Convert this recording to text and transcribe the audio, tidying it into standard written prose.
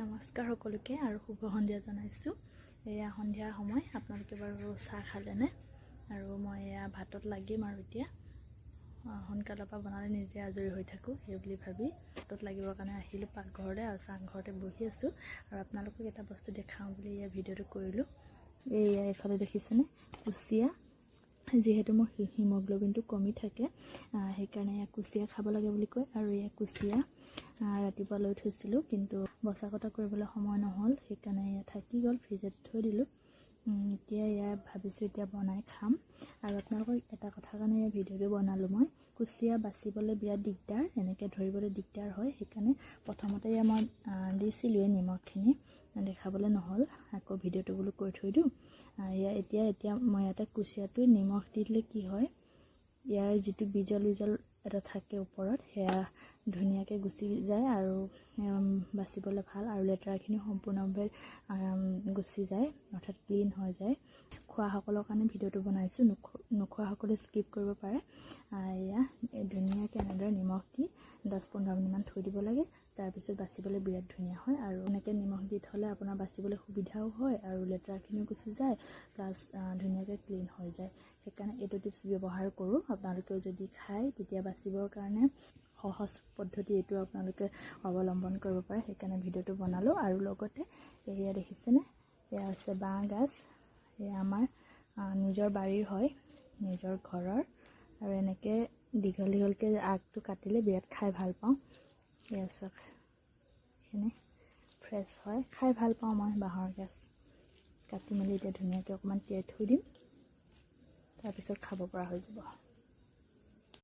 নমস্কাৰ সকলোকে আৰু শুভ সন্ধিয়া জনাইছোঁ। এয়া সন্ধিয়া সময়, আপোনালোকে বাৰু চাহ খালেনে? আৰু মই এয়া ভাতত লাগিম আৰু এতিয়া সোনকালৰ পৰা বনালে নিজে আজৰি হৈ থাকোঁ সেই বুলি ভাবি ভাতত লাগিবৰ কাৰণে আহিলোঁ পাকঘৰতে আৰু চাংঘৰতে বহি আছোঁ। আৰু আপোনালোকক এটা বস্তু দেখাওঁ বুলি এয়া ভিডিঅ'টো কৰিলোঁ। এয়া এইফালে দেখিছেনে কুচিয়া, যিহেতু মোৰ হিমোগ্ল'বিনটো কমি থাকে সেইকাৰণে এয়া কুচিয়া খাব লাগে বুলি কয়। আৰু এয়া কুচিয়া ৰাতিপুৱা লৈ থৈছিলোঁ, কিন্তু বচা কটা কৰিবলৈ সময় নহ'ল, সেইকাৰণে এয়া থাকি গ'ল, ফ্ৰিজত থৈ দিলোঁ। এতিয়া এয়া ভাবিছোঁ এতিয়া বনাই খাম। আৰু আপোনালোকক এটা কথাৰ কাৰণে এয়া ভিডিঅ'টো বনালোঁ। মই কুচিয়া বাচিবলৈ বিৰাট দিগদাৰ, এনেকৈ ধৰিবলৈ দিগদাৰ হয়, সেইকাৰণে প্ৰথমতে এয়া মই দিছিলোঁ নিমখখিনি, দেখাবলৈ নহ'ল, আকৌ ভিডিঅ'টো বোলো কৰি থৈ দিওঁ। এতিয়া মই ইয়াতে কুচিয়াটো নিমখ দি দিলে কি হয়, ইয়াৰ যিটো বিজল এটা থাকে ওপৰত, সেয়া ধুনীয়াকৈ গুচি যায় আৰু বাচিবলৈ ভাল, আৰু লেতেৰাখিনি সম্পূৰ্ণভাৱে গুচি যায়, অৰ্থাৎ ক্লিন হৈ যায়। খোৱাসকলৰ কাৰণে ভিডিঅ'টো বনাইছোঁ, নোখোৱাসকলে স্কিপ কৰিব পাৰে। এয়া ধুনীয়াকৈ এনেদৰে নিমখ দি 10-15 মিনিটমান থৈ দিব লাগে, তাৰপিছত বাচিবলৈ বিৰাট ধুনীয়া হয়। আৰু এনেকৈ নিমখ দি থ'লে আপোনাৰ বাচিবলৈ সুবিধাও হয় আৰু লেতেৰাখিনিও গুচি যায়, প্লাছ ধুনীয়াকৈ ক্লিন হৈ যায়। সেইকাৰণে এইটো টিপছ ব্যৱহাৰ কৰোঁ। আপোনালোকেও যদি খায় তেতিয়া বাচিবৰ কাৰণে সহজ পদ্ধতি এইটো আপোনালোকে অৱলম্বন কৰিব পাৰে, সেইকাৰণে ভিডিঅ'টো বনালোঁ। আৰু লগতে এয়া দেখিছেনে, এয়া হৈছে বাঁহ গাজ, এয়া আমাৰ নিজৰ বাৰীৰ হয়, নিজৰ ঘৰৰ। আৰু এনেকৈ দীঘলকৈ আগটো কাটিলে বিৰাট খাই ভাল পাওঁ। এয়া চাওক, এনে ফ্ৰেছ হয়, খাই ভাল পাওঁ মই বাঁহৰ গাজ। কাটি মেলি এতিয়া ধুনীয়াকৈ অকণমান তিয়াই থৈ দিম, তাৰপিছত খাব পৰা হৈ যাব।